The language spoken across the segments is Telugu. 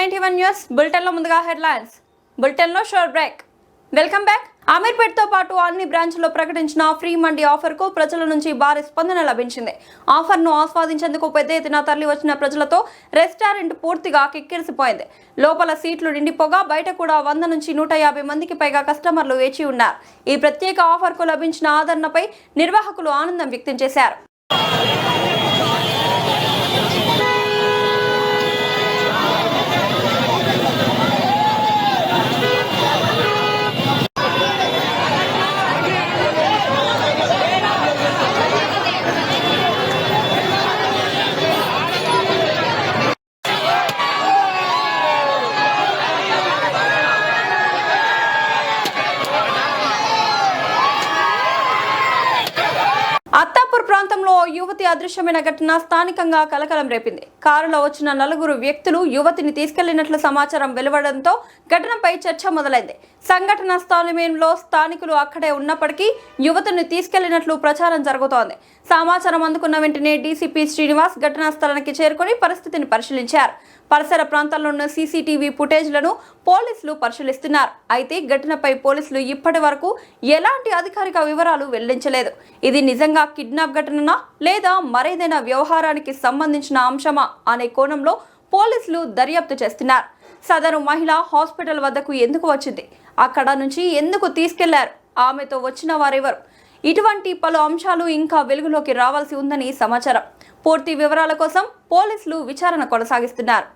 T91 న్యూస్ బులెటిన్ లో ముందుగా హెడ్లైన్స్ బులెటిన్ లో short break. Welcome back. Ameerpet తో పాటు అన్ని బ్రాంచ్ల్లో ప్రకటించిన ఫ్రీ మండి ఆఫర్ కు ప్రజల నుంచి భారీ స్పందన లభించింది. ఆఫర్ ను ఆస్వాదించేందుకు పెద్ద ఎత్తున తరలి వచ్చిన ప్రజలతో రెస్టారెంట్ పూర్తిగా కిక్కిరిసిపోయింది. లోపల సీట్లు నిండిపోగా బయట కూడా 100 నుంచి 150 మందికి పైగా కస్టమర్లు వేచి ఉన్నారు. ఈ ప్రత్యేక ఆఫర్ కు లభించిన ఆదరణపై నిర్వాహకులు ఆనందం వ్యక్తం చేశారు. అత్తాపూర్ ప్రాంతంలో యువతి అదృశ్యమైన ఘటన స్థానికంగా కలకలం రేపింది. కారులో వచ్చిన 4 వ్యక్తులు యువతిని తీసుకెళ్లినట్లు సమాచారం వెలువడంతో ఘటనపై చర్చ మొదలైంది. సంఘటన స్థలంలో స్థానికులు అక్కడే ఉన్నప్పటికీ యువతిని తీసుకెళ్లినట్లు ప్రచారం జరుగుతోంది. సమాచారం అందుకున్న వెంటనే డీసీపీ శ్రీనివాస్ ఘటనా స్థలానికి చేరుకుని పరిస్థితిని పరిశీలించారు. పరిసర ప్రాంతాల్లో ఉన్న సీసీటీవీ ఫుటేజ్లను పోలీసులు పరిశీలిస్తున్నారు. అయితే ఘటనపై పోలీసులు ఇప్పటి వరకు ఎలాంటి అధికారిక వివరాలు వెల్లడించలేదు. ఇది నిజంగా కిడ్నాప్ ఘటననా లేదా మరేదైనా వ్యవహారానికి సంబంధించిన అంశమా అనే కోణంలో పోలీసులు దర్యాప్తు చేస్తున్నారు. సదరు మహిళ హాస్పిటల్ వద్దకు ఎందుకు వచ్చింది, అక్కడ నుంచి ఎందుకు తీసుకెళ్లారు, ఆమెతో వచ్చిన వారెవరు, ఇటువంటి పలు అంశాలు ఇంకా వెలుగులోకి రావాల్సి ఉందని సమాచారం. పూర్తి వివరాల కోసం పోలీసులు విచారణ కొనసాగిస్తున్నారు.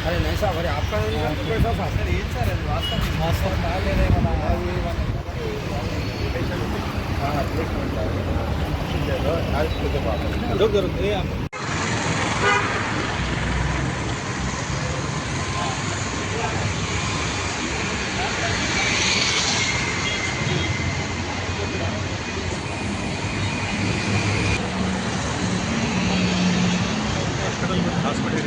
अरे नहीं साहब, अरे आपका कैसा था सर? ये सर वास्तव में ले रहे वाला हाँ रुक रुक ये आप हॉस्पिटल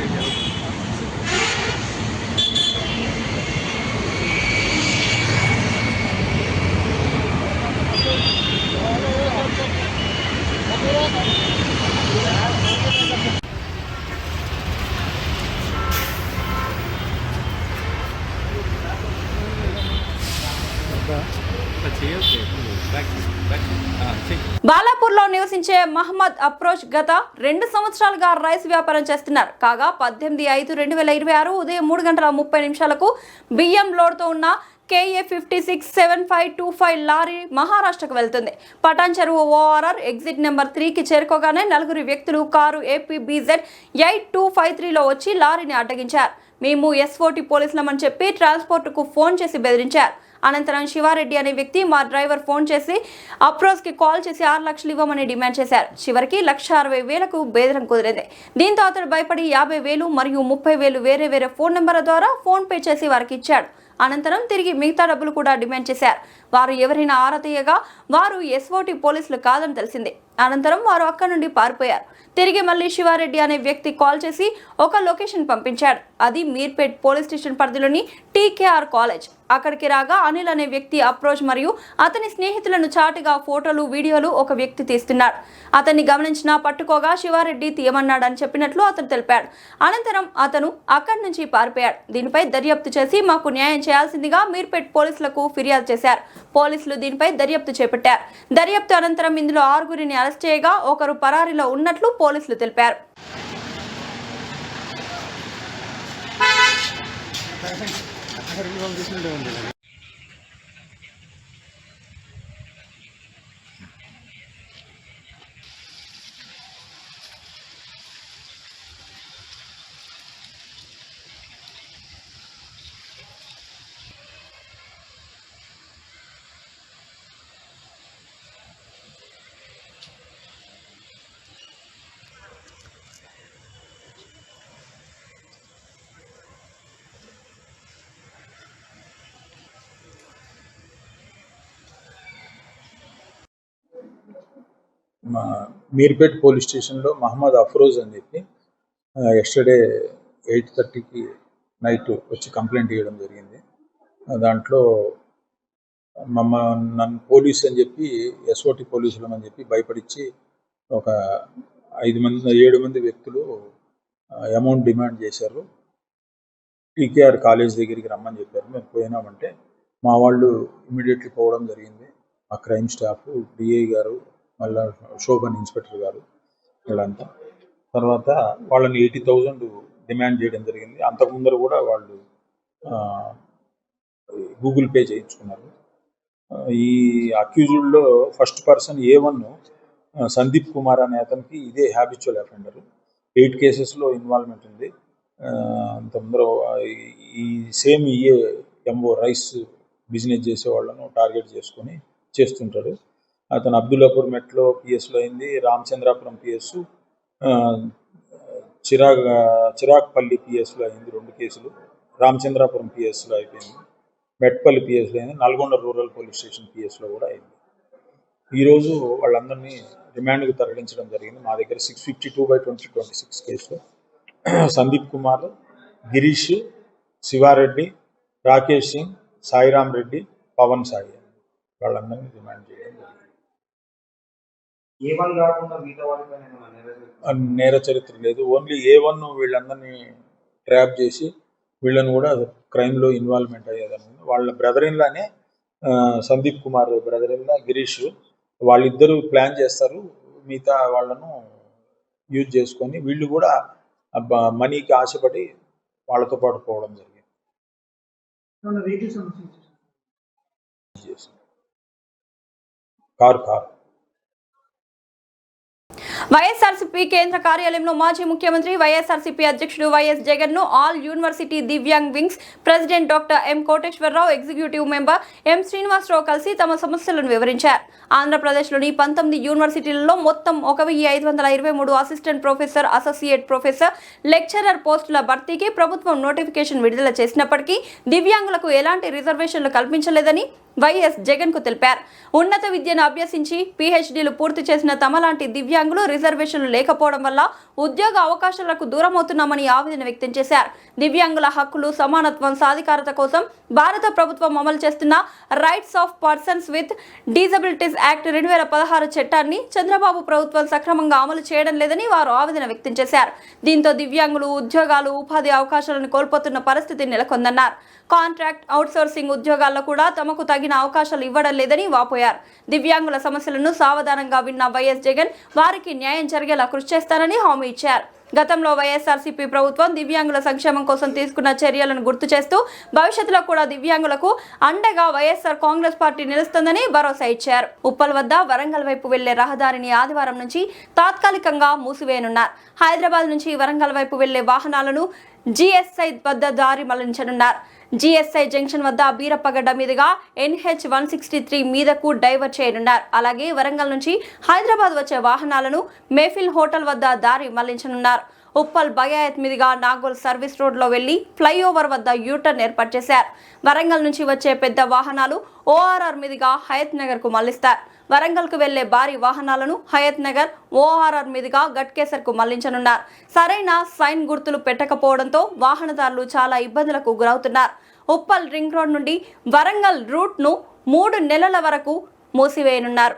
బాలాపూర్లో నివసించే మహమ్మద్ అప్రోచ్ గత 2 సంవత్సరాలుగా రైస్ వ్యాపారం చేస్తున్నారు. కాగా 18/5/2026 ఉదయం 3:30 బియ్యం లోడ్తో ఉన్న KA 567525 లారీ మహారాష్ట్రకు వెళ్తుంది. పటాన్ చెరువు ORR ఎగ్జిట్ నెంబర్ 3కి చేరుకోగానే 4 వ్యక్తులు కారు APBZ 8253లో వచ్చి లారీని అడ్డగించారు. మేము SOT పోలీసులమని చెప్పి ట్రాన్స్పోర్ట్కు ఫోన్ చేసి బెదిరించారు. అనంతరం శివారెడ్డి అనే వ్యక్తి మా డ్రైవర్ ఫోన్ చేసి అప్రోచ్కి కాల్ చేసి 6 లక్షలు ఇవ్వమని డిమాండ్ చేశారు. చివరికి 1,60,000కు బేదరం కుదిరింది. దీంతో అతడు భయపడి 50,000 మరియు 30,000 వేరే ఫోన్ నెంబర్ల ద్వారా ఫోన్ పే చేసి వారికి ఇచ్చాడు. అనంతరం తిరిగి మిగతా డబ్బులు కూడా డిమాండ్ చేశారు. వారు ఎవరైనా ఆరా తీయగా వారు SOT పోలీసులు కాదని తెలిసింది. అనంతరం వారు అక్కడి నుండి పారిపోయారు. తిరిగి మళ్ళీ శివారెడ్డి అనే వ్యక్తి కాల్ చేసి ఒక లొకేషన్ పంపించాడు. అది మీర్పేట్ పోలీస్ స్టేషన్ పరిధిలోని TKR కాలేజ్. అక్కడికి రాగా అనిల్ అనే వ్యక్తి అప్రోచ్ మరియు అతని స్నేహితులను చాటుగా ఫోటోలు వీడియోలు ఒక వ్యక్తి తీస్తున్నాడు. అతన్ని గమనించినా పట్టుకోగా శివారెడ్డి తీయమన్నాడని చెప్పినట్లు అతను తెలిపాడు. అనంతరం అతను అక్కడి నుంచి పారిపోయాడు. దీనిపై దర్యాప్తు చేసి మాకు న్యాయం చేయాల్సిందిగా మీర్పేట్ పోలీసులకు ఫిర్యాదు చేశారు. పోలీసులు దీనిపై దర్యాప్తు చేపట్టారు. దర్యాప్తు అనంతరం ఇందులో 6గురిని అరెస్ట్ చేయగా ఒకరు పరారీలో ఉన్నట్లు పోలీసులు తెలిపారు. మా మీర్పేట్ పోలీస్ స్టేషన్లో మహమ్మద్ అఫ్రోజ్ అని చెప్పి ఎస్టర్డే 8:30కి నైట్ వచ్చి కంప్లైంట్ ఇవ్వడం జరిగింది. దాంట్లో నన్ను పోలీస్ అని చెప్పి ఎస్ఓటి పోలీసులం అని చెప్పి భయపడిచ్చి ఒక 7 మంది వ్యక్తులు అమౌంట్ డిమాండ్ చేశారు. టీకేఆర్ కాలేజ్ దగ్గరికి రమ్మని చెప్పారు. మేము పోయినామంటే మా వాళ్ళు ఇమీడియట్లీ పోవడం జరిగింది. మా క్రైమ్ స్టాఫ్, డిఐ గారు, మళ్ళీ శోభన్ ఇన్స్పెక్టర్ గారు వీళ్ళంతా. తర్వాత వాళ్ళని 80,000 డిమాండ్ చేయడం జరిగింది. అంతకుముందర కూడా వాళ్ళు గూగుల్ పే చేయించుకున్నారు. ఈ అక్యూజ్డ్లో first person A1 Sandeep Kumar అనే అతనికి ఇదే హ్యాబిచువల్ అఫెండర్. 8 కేసెస్లో ఇన్వాల్వ్మెంట్ ఉంది. అంతకుముందర ఈ సేమ్ ఎంఓ రైస్ బిజినెస్ చేసే వాళ్ళను టార్గెట్ చేసుకొని చేస్తుంటాడు. అతను అబ్దుల్లాపూర్ మెట్లో పిఎస్లో అయింది, రామచంద్రాపురం పిఎస్, చిరాగ్పల్లి పిఎస్లో అయింది 2 కేసులు, రామచంద్రాపురం పిఎస్లో అయిపోయింది, మెట్పల్లి పిఎస్లో అయింది, నల్గొండ రూరల్ పోలీస్ స్టేషన్ పిఎస్లో కూడా అయింది. ఈరోజు వాళ్ళందరినీ రిమాండ్కి తరలించడం జరిగింది. మా దగ్గర 652/2026 కేసులో సందీప్ కుమార్, గిరీష్, శివారెడ్డి, రాకేష్ సింగ్, సాయిరామ్ రెడ్డి, పవన్ సాయి వాళ్ళందరినీ రిమాండ్ చేయడం జరిగింది. నేర చరిత్ర లేదు. ఓన్లీ A1 వీళ్ళందరినీ ట్రాప్ చేసి వీళ్ళని కూడా క్రైమ్లో ఇన్వాల్వ్మెంట్ అయ్యేదని. వాళ్ళ బ్రదర్ ఇన్లానే సందీప్ కుమార్ బ్రదర్ ఇన్లా గిరీష్, వాళ్ళిద్దరూ ప్లాన్ చేస్తారు. మిగతా వాళ్ళను యూజ్ చేసుకొని వీళ్ళు కూడా మనీకి ఆశపడి వాళ్ళతో పాటు పోవడం జరిగింది. కారు వైఎస్ఆర్సీపీ కేంద్ర కార్యాలయంలో మాజీ ముఖ్యమంత్రి వైఎస్ఆర్సీపీ అధ్యక్షుడు వైఎస్ జగన్ ను all university Divyang wings president doctor M Koteswararao, executive member M Srinivasarao కలిసి తమ సమస్యలను వివరించారు. ఆంధ్రప్రదేశ్లోని 19 యూనివర్సిటీలలో మొత్తం 1523 assistant professor, associate professor, lecturer పోస్టుల భర్తీకి ప్రభుత్వం నోటిఫికేషన్ విడుదల చేసినప్పటికీ దివ్యాంగులకు ఎలాంటి రిజర్వేషన్లు కల్పించలేదని వైఎస్ జగన్ కు తెలిపారు. ఉన్నత విద్యను అభ్యసించి PhDలు పూర్తి చేసిన తమలాంటి దివ్యాంగులు రిజర్వేషన్లు లేకపోవడం వల్ల ఉద్యోగ అవకాశాలకు దూరమవుతున్నామని ఆవేదన వ్యక్తం చేశారు. దివ్యాంగుల హక్కులు, సమానత్వం, సాధికారత కోసం భారత ప్రభుత్వం అమలు చేస్తున్న rights of persons with disabilities act 2016 చట్టాన్ని చంద్రబాబు ప్రభుత్వం సక్రమంగా అమలు చేయడం లేదని వారు ఆవేదన వ్యక్తం చేశారు. దీంతో దివ్యాంగులు ఉద్యోగాలు, ఉపాధి అవకాశాలను కోల్పోతున్న పరిస్థితి నెలకొందన్నారు. కాంట్రాక్ట్, అవుట్సోర్సింగ్ ఉద్యోగాల్లో కూడా తమకు తగిన అవకాశాలు ఇవ్వడం లేదని వాపోయారు. దివ్యాంగుల సమస్యలను సావధానంగా విన్న వైఎస్ జగన్ వారికి న్యాయం జరిగేలా కృషి చేస్తారని హామీ ఇచ్చారు. గతంలో వైఎస్ఆర్సీపీ ప్రభుత్వం దివ్యాంగుల సంక్షేమం కోసం తీసుకున్న చర్యలను గుర్తు చేస్తూ భవిష్యత్తులో కూడా దివ్యాంగులకు అండగా వైఎస్ఆర్ కాంగ్రెస్ పార్టీ నిలుస్తుందని భరోసా ఇచ్చారు. ఉప్పల్ వద్ద వరంగల్ వైపు వెళ్లే రహదారిని ఆదివారం నుంచి తాత్కాలికంగా మూసివేయనున్నారు. హైదరాబాద్ నుంచి వరంగల్ వైపు వెళ్లే వాహనాలను GSI వద్ద దారి మళ్లించనున్నారు. GSI జంక్షన్ వద్ద బీరప్పగడ్డ మీదుగా NH 163 మీదకు డైవర్ట్ చేయనున్నారు. అలాగే వరంగల్ నుంచి హైదరాబాద్ వచ్చే వాహనాలను మేఫిల్ హోటల్ వద్ద దారి మళ్లించనున్నారు. ఉప్పల్ బగాయత్ మీదుగా నాగోల్ సర్వీస్ రోడ్లో వెళ్లి ఫ్లైఓవర్ వద్ద యూటర్న్ ఏర్పాటు చేశారు. వరంగల్ నుంచి వచ్చే పెద్ద వాహనాలు ORR మీదుగా హయత్ నగర్ కు మళ్లిస్తారు. వరంగల్ కు వెళ్లే భారీ వాహనాలను హయత్ నగర్, ORR మీదుగా గట్కేసర్ కు మళ్లించనున్నారు. సరైన సైన్ గుర్తులు పెట్టకపోవడంతో వాహనదారులు చాలా ఇబ్బందులకు గురవుతున్నారు. ఉప్పల్ రింగ్ రోడ్ నుండి వరంగల్ రూట్ ను 3 నెలల వరకు మూసివేయనున్నారు.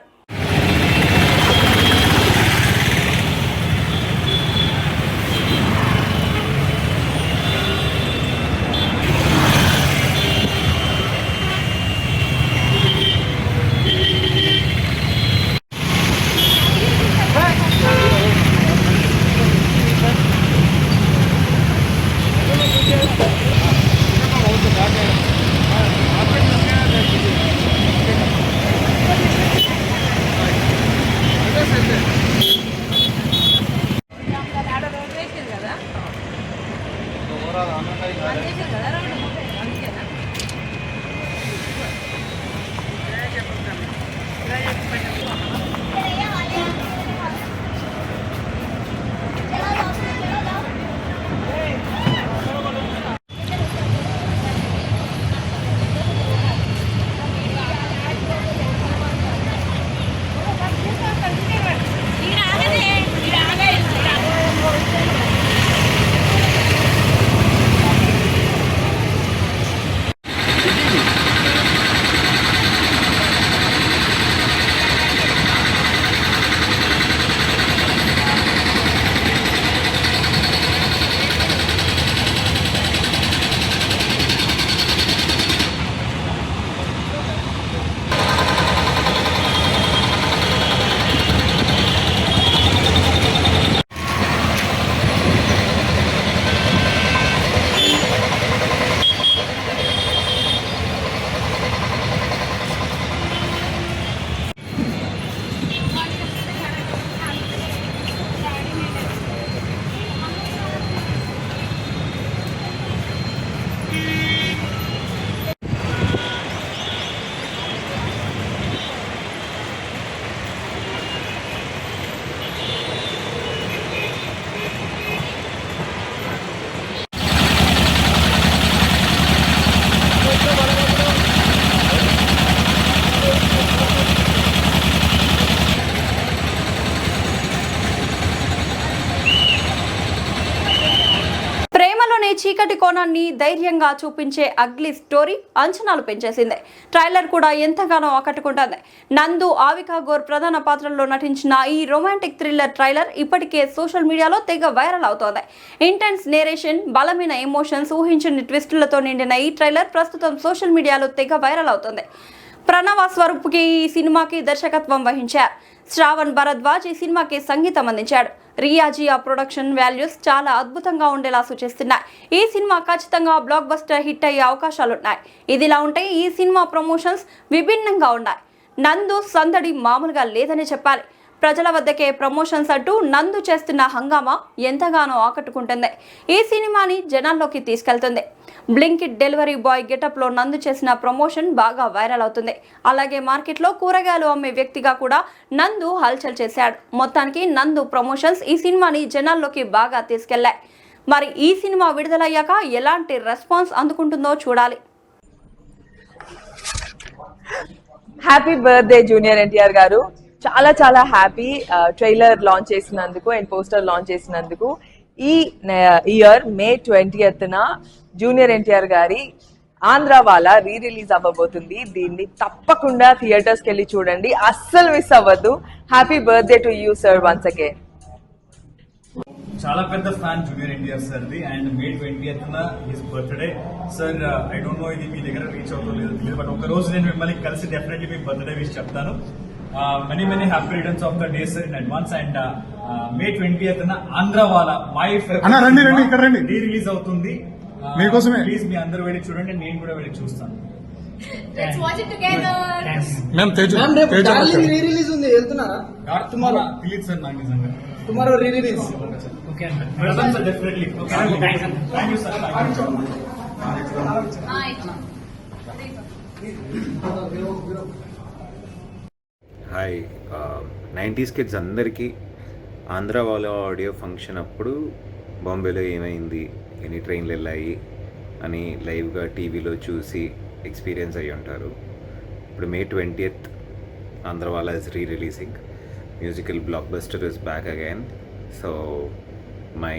సినిమాలోని చీకటి కోణాన్ని ధైర్యంగా చూపించే అగ్లీ స్టోరీ అంచనాలు పెంచేసింది. ట్రైలర్ కూడా ఎంతగానో ఆకట్టుకుంటుంది. నందు, ఆవికా గోర్ ప్రధాన పాత్రల్లో నటించిన ఈ రొమాంటిక్ థ్రిల్లర్ ట్రైలర్ ఇప్పటికే సోషల్ మీడియాలో తెగ వైరల్ అవుతోంది. ఇంటెన్స్ నేరేషన్, బలమైన ఎమోషన్స్, ఊహించని ట్విస్టులతో నిండిన ఈ ట్రైలర్ ప్రస్తుతం సోషల్ మీడియాలో తెగ వైరల్ అవుతోంది. ప్రణవ స్వరూప్కి ఈ సినిమాకి దర్శకత్వం వహించారు. శ్రావణ్ భరద్వాజ్ ఈ సినిమాకి సంగీతం అందించాడు. రియాజియా ప్రొడక్షన్ వాల్యూస్ చాలా అద్భుతంగా ఉండేలా సూచిస్తున్నాయి. ఈ సినిమా ఖచ్చితంగా బ్లాక్ బస్టర్ హిట్ అయ్యే అవకాశాలున్నాయి. ఇదిలా ఉంటే ఈ సినిమా ప్రమోషన్స్ విభిన్నంగా ఉన్నాయి. నందు సందడి మామూలుగా లేదని చెప్పాలి. ప్రజల వద్దకే ప్రమోషన్స్ అంటూ నందు చేస్తున్న హంగామా ఎంతగానో ఆకట్టుకుంటుంది. ఈ సినిమాని జనాల్లోకి తీసుకెళ్తుంది. బ్లింకిట్ డెలివరీ బాయ్ గెటప్లో నందు చేసిన ప్రమోషన్ బాగా వైరల్ అవుతుంది. అలాగే మార్కెట్లో కూరగాయలు అమ్మే వ్యక్తిగా కూడా నందు హల్చల్ చేశాడు. మొత్తానికి నందు ప్రమోషన్స్ ఈ సినిమాని జనాల్లోకి బాగా తీసుకెళ్లాయి. మరి ఈ సినిమా విడుదలయ్యాక ఎలాంటి రెస్పాన్స్ అందుకుంటుందో చూడాలి. హ్యాపీ బర్త్డే జూనియర్ ఎన్టీఆర్ గారు. చాలా చాలా హ్యాపీ ట్రైలర్ లాంచ్ చేసినందుకు అండ్ పోస్టర్ లాంచ్ చేసినందుకు. ఈ year May 20th junior NTR గారి ఆంధ్రావాలా రిలీజ్ అవ్వబోతుంది. దీన్ని తప్పకుండా థియేటర్స్కి వెళ్ళి చూడండి, అస్సలు మిస్ అవ్వద్దు. Happy birthday to you sir once again. చాలా పెద్ద fan junior NTR sir the and May 20th his birthday. Sir I don't know ఇది మీ దగ్గర రీచ్ అవుతుందో లేదో తెలియదు, బట్ ఒక రోజు నేను మిమ్మల్ని కలిసి డెఫినెట్లీ మీ బర్త్డే విష్ చెప్తాను. Many happy returns of the day sir in advance. And May 20th Andhrawala my favourite re release అవుతుంది. మీకోసమే ప్లీజ్ మీ అందరూ వెళ్ళి చూడండి, నేను కూడా వెళ్ళి చూస్తాను. Let's watch it together. Ma'am రేపు డార్లింగ్ రీ రిలీజ్ ఉంది, వెళ్తున్నారా? టుమారో తెలియదు సార్ నాకు నిజంగా. Tomorrow re release. Okay sir, definitely. Thank you sir. Hi 90s kids అందరికీ ఆంధ్రావాలా ఆడియో ఫంక్షన్ అప్పుడు బాంబేలో ఏమైంది, ఎన్ని ట్రైన్లు వెళ్ళాయి అని లైవ్గా టీవీలో చూసి ఎక్స్పీరియన్స్ అయ్యి ఉంటారు. ఇప్పుడు May 20th Andhrawala is releasing. Musical blockbuster is back again. So my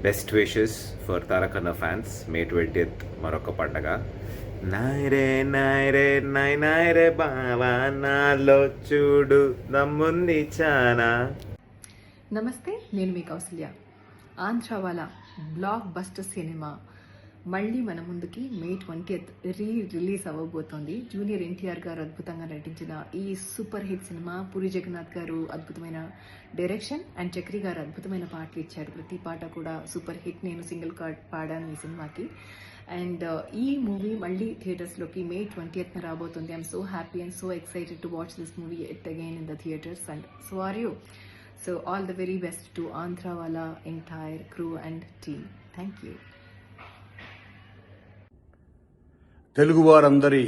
best wishes for తారకన్న ఫ్యాన్స్. May 20th మరొక పండగ. నాయరే నాయరే నాయ్ నాయరే బావా నాలో చూడు దమ్ముంది చానా. నమస్తే, నేను మీ కౌసల్య. ఆంధ్రావాలా బ్లాక్ బస్టర్ సినిమా మళ్ళీ మన ముందుకి May 20th రిలీజ్ అవ్వబోతోంది. జూనియర్ ఎన్టీఆర్ గారు అద్భుతంగా నటించిన ఈ సూపర్ హిట్ సినిమా, పూరి జగన్నాథ్ గారు అద్భుతమైన డైరెక్షన్ అండ్ చక్రి గారు అద్భుతమైన పాటలు ఇచ్చారు. ప్రతి పాట కూడా సూపర్ హిట్. నేను సింగిల్ కార్డ్ పాడాను ఈ సినిమాకి. అండ్ ఈ మూవీ మళ్ళీ థియేటర్స్లోకి May 20th రాబోతుంది. I'm so happy and so excited to watch this movie at again in the theatres. And so are you. So all the very best to Andhrawala entire crew and team. Thank you. తెలుగువారందరి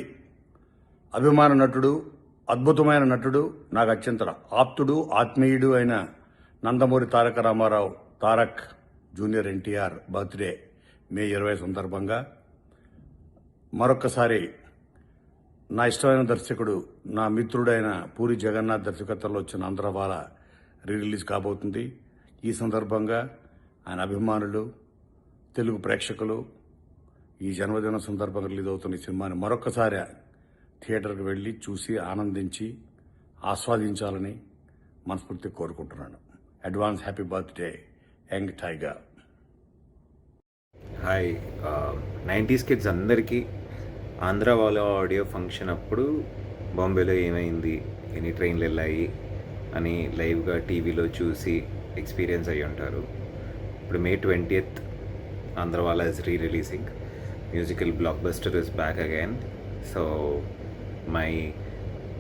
అభిమాన నటుడు, అద్భుతమైన నటుడు, నాకు అత్యంత ఆప్తుడు, ఆత్మీయుడు అయిన Nandamuri Taraka Ramarao Tarak junior NTR birthday May 20 సందర్భంగా మరొక్కసారి నా ఇష్టమైన దర్శకుడు, నా మిత్రుడైన పూరి జగన్నాథ్ దర్శకత్వంలో వచ్చిన ఆంధ్రావాలా రిలీజ్ కాబోతుంది. ఈ సందర్భంగా ఆయన అభిమానులు, తెలుగు ప్రేక్షకులు ఈ జన్మదిన సందర్భంగా రిలీజ్ అవుతున్న ఈ సినిమాని మరొకసారి థియేటర్కి వెళ్ళి చూసి ఆనందించి ఆస్వాదించాలని మనస్ఫూర్తిగా కోరుకుంటున్నాను. Advance happy birthday young tiger. Hi 90s kids అందరికీ ఆంధ్రావాలా ఆడియో ఫంక్షన్ అప్పుడు బాంబేలో ఏమైంది, ఎన్ని ట్రైన్లు వెళ్ళాయి అని లైవ్గా టీవీలో చూసి ఎక్స్పీరియన్స్ అయ్యి ఉంటారు. ఇప్పుడు May 20th Andhrawala is releasing. Musical blockbuster is back again. So my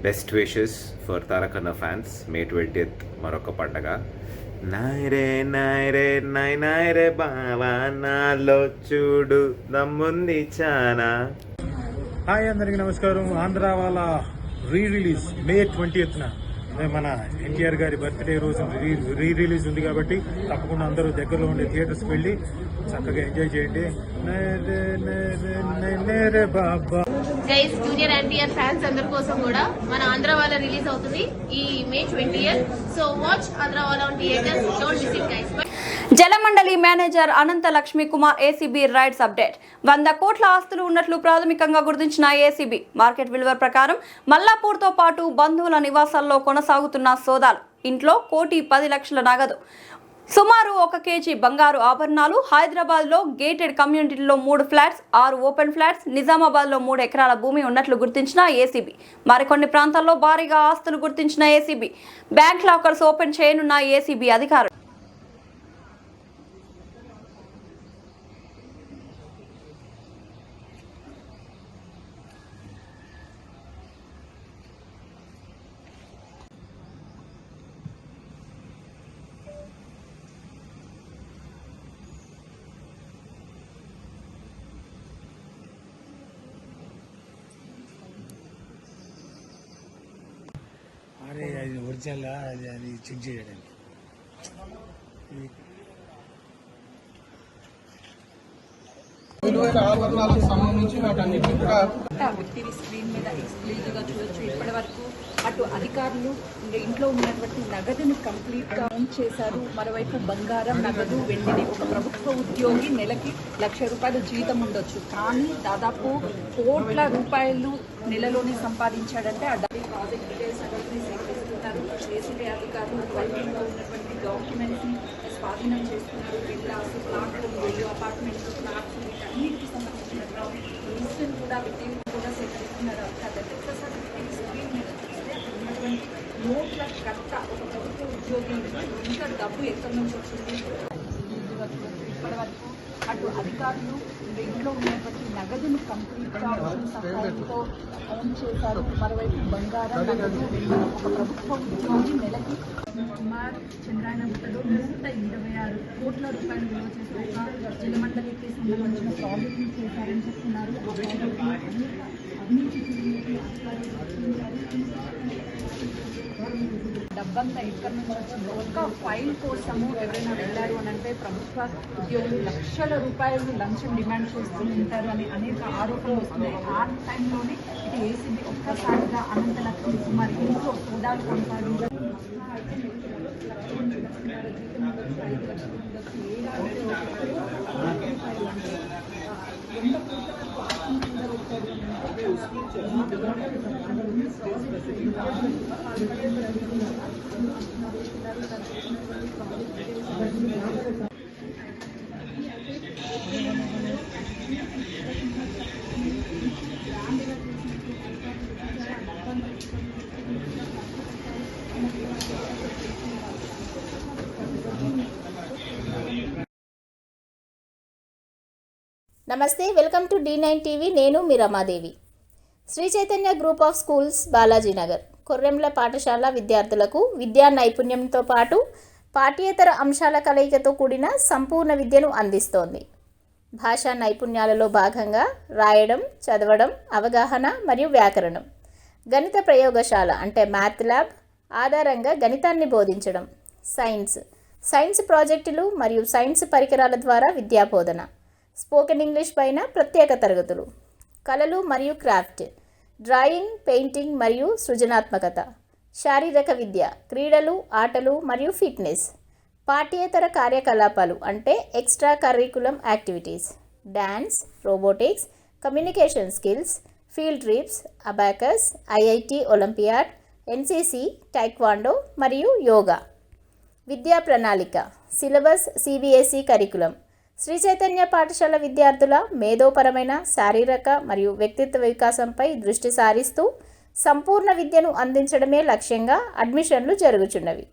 best wishes for తారకన్న ఫ్యాన్స్. May 20th మరొక పండగ. నాయరే నాయరే నాయ్ నాయరే బావా నాలో చూడు దమ్ముంది చానా. హాయ్ అందరికి నమస్కారం. ఆంధ్రావాలా రిలీజ్ May 20th మన ఎన్టీఆర్ గారి బర్త్డే రోజు రిలీజ్ ఉంది కాబట్టి తప్పకుండా అందరూ దగ్గరలో ఉండే థియేటర్స్కి వెళ్ళి చక్కగా ఎంజాయ్ చేయండి. గైస్, జూనియర్ ఎన్టీఆర్ ఫ్యాన్స్ అందరి కోసం కూడా మన ఆంధ్రావాలా రిలీజ్ అవుతుంది ఈ May 20th. So watch Andhrawala on theatres. Don't miss it guys. Jalamandali manager Anantha Lakshmi Kumar ACB rides update. 100 కోట్ల ఆస్తులు ఉన్నట్లు ప్రాథమికంగా గుర్తించిన ఏసీబీ మార్కెట్ విలువ ప్రకారం మల్లాపూర్తో పాటు బంధువుల నివాసాల్లో కొనసాగుతున్న సోదాలు. ఇంట్లో 1,10,00,000 నగదు, సుమారు 1 కేజీ బంగారు ఆభరణాలు, హైదరాబాద్లో గేటెడ్ కమ్యూనిటీలో 3 ఫ్లాట్స్, 6 ఓపెన్ ఫ్లాట్స్, నిజామాబాద్లో 3 ఎకరాల భూమి ఉన్నట్లు గుర్తించిన ఏసీబీ. మరికొన్ని ప్రాంతాల్లో భారీగా ఆస్తులు గుర్తించిన ఏసీబీ. బ్యాంక్ లాకర్స్ ఓపెన్ చేయనున్న ఏసీబీ అధికారులు. అరే అది ఒరిజినల్ అది చెక్ చేయడానికి విలువైన ఆభరణాలకు సంబంధించి వాటన్నిటిని కూడా టీవీ స్క్రీన్ మీద ఎక్స్క్లూజివ్గా చూడొచ్చు. ఇప్పటి వరకు అటు అధికారులు ఇంట్లో ఉన్నటువంటి నగదుని కంప్లీట్గా ఆన్ చేశారు. మరోవైపు బంగారం, నగదు, వెండిని ఒక ప్రభుత్వ ఉద్యోగి నెలకి ₹1,00,000 జీతం ఉండొచ్చు, కానీ దాదాపు కోట్ల రూపాయలు నెలలోనే సంపాదించాడంటే ఆ ప్రాజెక్ట్ డీటెయిల్స్ అన్నింటినీ సేకరిస్తున్నారు. ఏసీబీ అధికారులు వైద్యంలో ఉన్నటువంటి డాక్యుమెంట్స్ని స్వాధీనం చేస్తున్నారు. విల్లాస్, ప్లాట్లు, అపార్ట్మెంట్స్, ఫ్లాట్స్ వీటన్నిటికి సంబంధించినటువంటి లిస్టును కూడా కూడా సేకరిస్తున్నారు. స్క్రీన్ మీద చూస్తే ఉన్నటువంటి నోట్ల కట్ట ఒక ప్రభుత్వ ఉద్యోగి ఇంకా డబ్బు ఎక్కడి నుంచి వచ్చింది. ఇప్పటి వరకు అటు అధికారులు ఇంట్లో ఉన్నటువంటి నగదును కంప్లీట్గా సహాయంతో ఆన్ చేశారు. మరోవైపు బంగారం, నగదు, ఒక ప్రభుత్వ ఉద్యోగి నెలకి కుమార్ చంద్రాయనగుట్టలో 126 కోట్ల రూపాయలు విలువ చేసే ఒక జలమండలికి సంబంధించిన ప్రాజెక్టులు చేశారని చెప్తున్నారు. ఆ ప్రాజెక్టులో అనేక అవినీతి డబ్బంతా ఎక్కడి నుంచి వచ్చింది. ఒక్క ఫైల్ కోసము ఎవరైనా వెళ్ళారు అని అంటే ప్రభుత్వ ఉద్యోగులు లక్షల రూపాయలు లంచం డిమాండ్ చేస్తూ ఉంటారు అని అనేక ఆరోపణలు వస్తున్నాయి. ఆ టైంలోనే ఇటు ఏసీబీ ఒక్కసారిగా అనంత లక్ష్మీ కుమార్ ఇంట్లో సోదాలు కొనసాగించారు. నమస్తే, వెల్కమ్ టు D9 టీవీ. నేను మీ Ramadevi. Sri Chaitanya group of schools, Balajinagar, కొర్రెంల పాఠశాల విద్యార్థులకు విద్యా నైపుణ్యంతో పాటు పాఠ్యేతర అంశాల కలయికతో కూడిన సంపూర్ణ విద్యను అందిస్తోంది. భాషా నైపుణ్యాలలో భాగంగా రాయడం, చదవడం, అవగాహన మరియు వ్యాకరణం, గణిత ప్రయోగశాల అంటే మ్యాథ్ ల్యాబ్ ఆధారంగా గణితాన్ని బోధించడం, సైన్స్ ప్రాజెక్టులు మరియు సైన్స్ పరికరాల ద్వారా విద్యాబోధన, స్పోకెన్ ఇంగ్లీష్ పైన ప్రత్యేక తరగతులు, కళలు మరియు క్రాఫ్ట్, డ్రాయింగ్, పెయింటింగ్ మరియు సృజనాత్మకత, శారీరక విద్య, క్రీడలు, ఆటలు మరియు ఫిట్నెస్, పాఠ్యేతర కార్యకలాపాలు అంటే extra curriculum activities, dance, robotics, communication skills, field trips, abacus, IIT olympiad, NCC, taekwondo మరియు యోగా. విద్యా ప్రణాళిక, syllabus CBSE curriculum. Sri Chaitanya పాఠశాల విద్యార్థుల మేధోపరమైన, శారీరక మరియు వ్యక్తిత్వ వికాసంపై దృష్టి సారిస్తూ సంపూర్ణ విద్యను అందించడమే లక్ష్యంగా అడ్మిషన్లు జరుగుచున్నవి.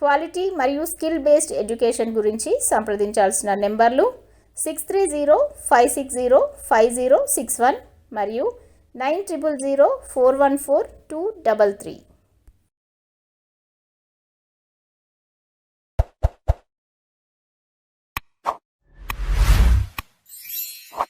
క్వాలిటీ మరియు స్కిల్ బేస్డ్ ఎడ్యుకేషన్ గురించి సంప్రదించాల్సిన నెంబర్లు 6305605061 మరియు 9000414233.